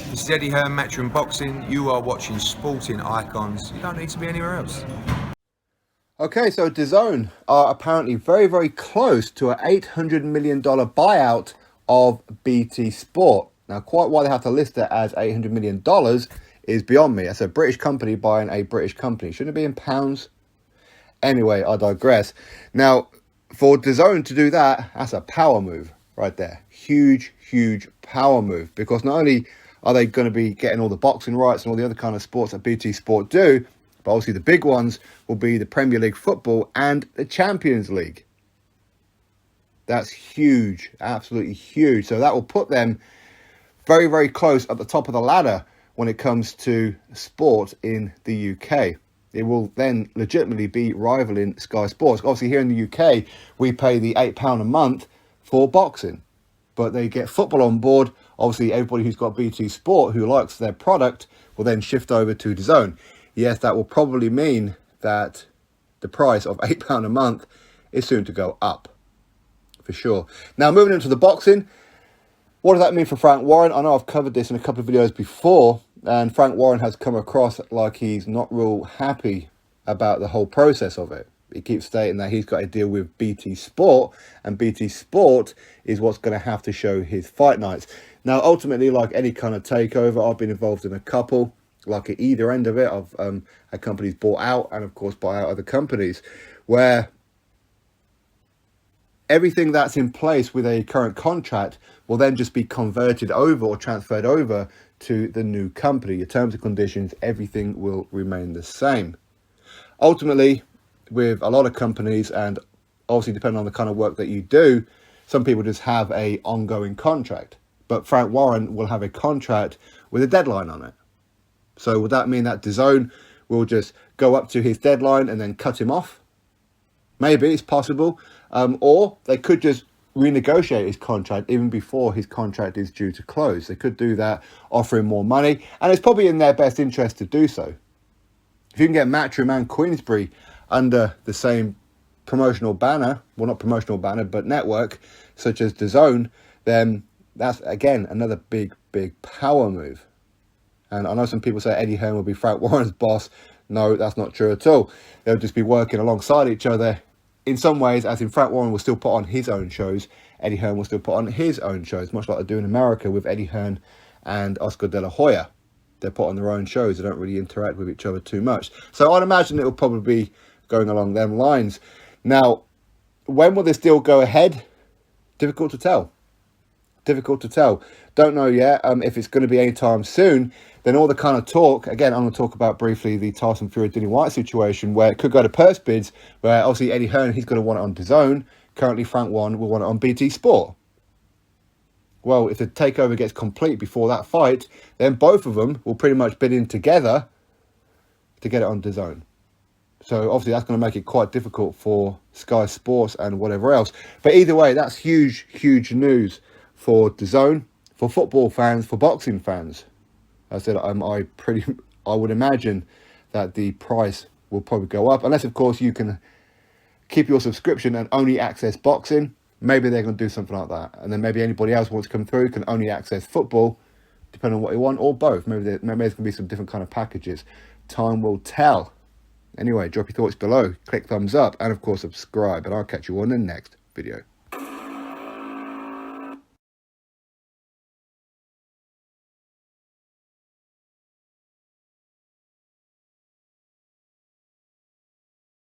This is Eddie Hearn, Matchroom Boxing. You are watching Sporting Icons. You don't need to be anywhere else. Okay, so DAZN are apparently very, very close to an $800 million buyout of BT Sport. Now, quite why they have to list it as $800 million is beyond me. That's a British company buying a British company. Shouldn't it be in pounds? Anyway, I digress. Now, for DAZN to do that, that's a power move right there. Huge, huge power move. Because not only are they going to be getting all the boxing rights and all the other kind of sports that BT Sport do, but obviously the big ones will be the Premier League football and the Champions League. That's huge, absolutely huge. So that will put them very, very close at the top of the ladder when it comes to sport in the UK. It will then legitimately be rivaling Sky Sports. Obviously here in the UK, we pay the £8 a month for boxing, but they get football on board. Obviously everybody who's got BT Sport, who likes their product, will then shift over to DAZN. Yes, that will probably mean that the price of £8 a month is soon to go up, for sure. Now, moving into the boxing, what does that mean for Frank Warren? I know I've covered this in a couple of videos before, and Frank Warren has come across like he's not real happy about the whole process of it. He keeps stating that he's got to deal with BT Sport, and BT Sport is what's going to have to show his fight nights. Now, ultimately, like any kind of takeover, I've been involved in a couple. Like at either end of it, I've had companies bought out and of course buy out other companies, where everything that's in place with a current contract will then just be converted over or transferred over to the new company. Your terms and conditions, everything will remain the same. Ultimately, with a lot of companies, and obviously depending on the kind of work that you do, some people just have a ongoing contract, but Frank Warren will have a contract with a deadline on it. So would that mean that DAZN will just go up to his deadline and then cut him off? Maybe, it's possible. Or they could just renegotiate his contract even before his contract is due to close. They could do that, offer him more money, and it's probably in their best interest to do so. If you can get Matchroom and Queensbury under the same promotional banner, well, not promotional banner, but network, such as DAZN, then that's, again, another big, big power move. And I know some people say Eddie Hearn will be Frank Warren's boss. No, that's not true at all. They'll just be working alongside each other in some ways, as in Frank Warren will still put on his own shows. Eddie Hearn will still put on his own shows, much like they do in America with Eddie Hearn and Oscar De La Hoya. They put on their own shows. They don't really interact with each other too much. So I'd imagine it will probably be going along them lines. Now, when will this deal go ahead? Difficult to tell. Difficult to tell. Don't know yet if it's going to be anytime soon. Then all the kind of talk, again, I'm going to talk about briefly the Tyson Fury Dillian Whyte situation, where it could go to purse bids, where obviously Eddie Hearn, he's going to want it on DAZN. Currently Frank Warren will want it on BT Sport. Well, if the takeover gets complete before that fight, then both of them will pretty much bid in together to get it on DAZN. So obviously that's going to make it quite difficult for Sky Sports and whatever else. But either way, that's huge, huge news for DAZN, for football fans, for boxing fans. I said I would imagine that the price will probably go up, unless of course you can keep your subscription and only access boxing. Maybe they're going to do something like that, and then maybe anybody else wants to come through can only access football, depending on what you want, or both. Maybe there's going to be some different kind of packages. Time will tell. Anyway, drop your thoughts below, click thumbs up, and of course subscribe, and I'll catch you on the next video.